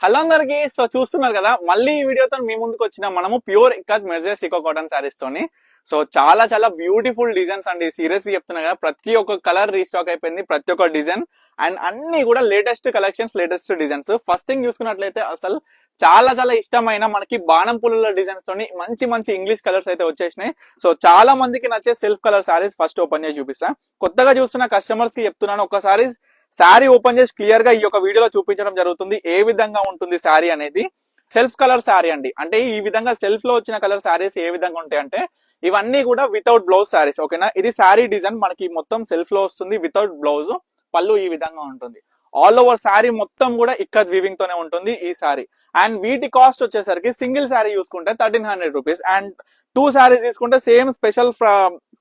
Hello అందరికి. So చూస్తున్నారు కదా, మళ్ళీ ఈ వీడియోతో మీ ముందుకు వచ్చిన మనము ప్యూర్ ఇక్కత్ మెర్జెస్ ఇకో కాటన్ సారీస్ తోని. సో చాలా చాలా బ్యూటిఫుల్ డిజైన్స్ అండి. సీరియస్లీ చెప్తున్నా కదా, ప్రతి ఒక్క కలర్ రీస్టాక్ అయిపోయింది, ప్రతి ఒక్క డిజైన్ అండ్ అన్ని కూడా latest collections, latest designs. First thing చూసుకున్నట్లయితే అసలు చాలా చాలా ఇష్టమైన మనకి బాణం పుల్ల డిజైన్స్ తోని మంచి మంచి ఇంగ్లీష్ కలర్స్ అయితే వచ్చేసినాయి. సో చాలా మందికి నచ్చే self colour saris first open చేసి చూపిస్తా. కొత్తగా చూస్తున్న కస్టమర్స్ కి చెప్తున్నాను, ఒక్కసారి శారీ ఓపెన్ చేసి క్లియర్ గా ఈ యొక్క వీడియోలో చూపించడం జరుగుతుంది ఏ విధంగా ఉంటుంది శారీ అనేది. సెల్ఫ్ కలర్ శారీ అండి, అంటే ఈ విధంగా సెల్ఫ్ లో వచ్చిన కలర్ శారీస్ ఏ విధంగా ఉంటాయి అంటే ఇవన్నీ కూడా వితౌట్ బ్లౌజ్ శారీస్. ఓకేనా, ఇది శారీ డిజైన్ మనకి మొత్తం సెల్ఫ్ లో వస్తుంది వితౌట్ బ్లౌజ్. పళ్ళు ఈ విధంగా ఉంటుంది. ఆల్ ఓవర్ శారీ మొత్తం కూడా ఇక్కత్ వీవింగ్ తోనే ఉంటుంది ఈ శారీ. అండ్ వీటి కాస్ట్ వచ్చేసరికి సింగిల్ శారీ చూసుకుంటే 1300 రూపీస్ అండ్ 2 శారీస్ తీసుకుంటే సేమ్ స్పెషల్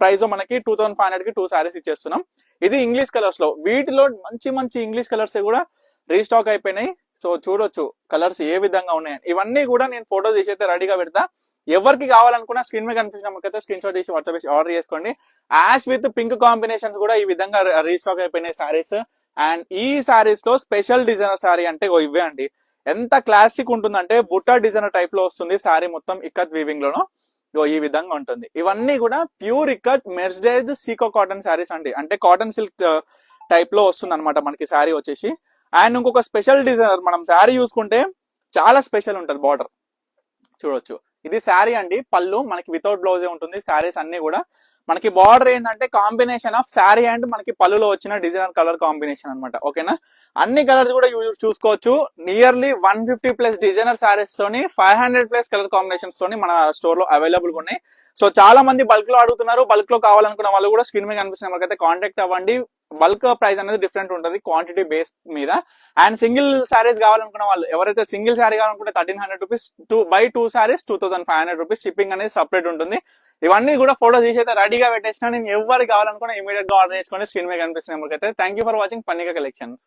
ప్రైస్ మనకి 2500 కి 2 శారీస్ ఇచ్చేస్తున్నాం. ఇది ఇంగ్లీష్ కలర్స్ లో. వీటిలో మంచి మంచి ఇంగ్లీష్ కలర్స్ కూడా రీస్టాక్ అయిపోయినాయి. సో చూడొచ్చు కలర్స్ ఏ విధంగా ఉన్నాయి. ఇవన్నీ కూడా నేను ఫోటో తీసి అయితే రెడీగా పెడతా. ఎవరికి కావాలనుకున్నా స్క్రీన్ మీద కనిపించిన మనకైతే స్క్రీన్ షాట్ తీసి వాట్సాప్ ఆర్డర్ చేసుకోండి. యాష్ విత్ పింక్ కాంబినేషన్స్ కూడా ఈ విధంగా రీస్టాక్ అయిపోయినాయి సారీస్. అండ్ ఈ సారీస్ లో స్పెషల్ డిజైనర్ సారీ అంటే ఇవే అండి. ఎంత క్లాసిక్ ఉంటుందంటే బుట్టా డిజైనర్ టైప్ లో వస్తుంది సారీ మొత్తం ఇక్కత్ వీవింగ్ లోను. ఈ విధంగా ఉంటుంది. ఇవన్నీ కూడా ప్యూర్ ఇక్కత్ మెర్జ్డ్ సీకో కాటన్ శారీస్ అండి, అంటే కాటన్ సిల్క్ టైప్ లో వస్తుంది అనమాట మనకి శారీ వచ్చేసి. అండ్ ఇంకొక స్పెషల్ డిజైనర్ మనం శారీ చూసుకుంటే చాలా స్పెషల్ ఉంటుంది. బార్డర్ చూడొచ్చు, ఇది శారీ అండి. పళ్ళు మనకి వితౌట్ బ్లౌజే ఉంటుంది. శారీస్ అన్ని కూడా మనకి బార్డర్ ఏంటంటే కాంబినేషన్ ఆఫ్ శారీ అండ్ మనకి పళ్ళులో వచ్చిన డిజైనర్ కలర్ కాంబినేషన్ అనమాట. ఓకేనా, అన్ని కలర్స్ కూడా చూసుకోవచ్చు. నియర్లీ 150 ప్లస్ డిజైనర్ శారీస్ తోని 500 ప్లస్ కలర్ కాంబినేషన్స్ తోని మన స్టోర్ లో అవైలబుల్ గా ఉన్నాయి. సో చాలా మంది బల్క్ లో అడుగుతున్నారు. బల్క్ లో కావాలనుకున్న వాళ్ళు కూడా స్క్రీన్ మీద కనిపిస్తున్న మనకైతే కాంటాక్ట్ అవ్వండి. బల్క్ ప్రైస్ అనేది డిఫరెంట్ ఉంటుంది క్వాంటిటీ బేస్ మీద. అండ్ సింగిల్ శారీస్ కావాలనుకున్న వాళ్ళు, ఎవరైతే సింగిల్ శారీ కావాలనుకుంటే 1300 రూపీస్, 2 శారీస్ 2500 రూపీస్. షిప్పింగ్ అనేది సపరేట్ ఉంటుంది. ఇవన్నీ కూడా ఫోటో తీసి అయితే రెడీగా పెట్టేసిన. నేను ఎవరికి కావాలనుకున్నా ఇమీడియట్ గా ఆర్డర్ చేసుకోండి. స్క్రీన్ మీద కనిపిస్తున్న మనకైతే. Thank you for watching Pannika collections.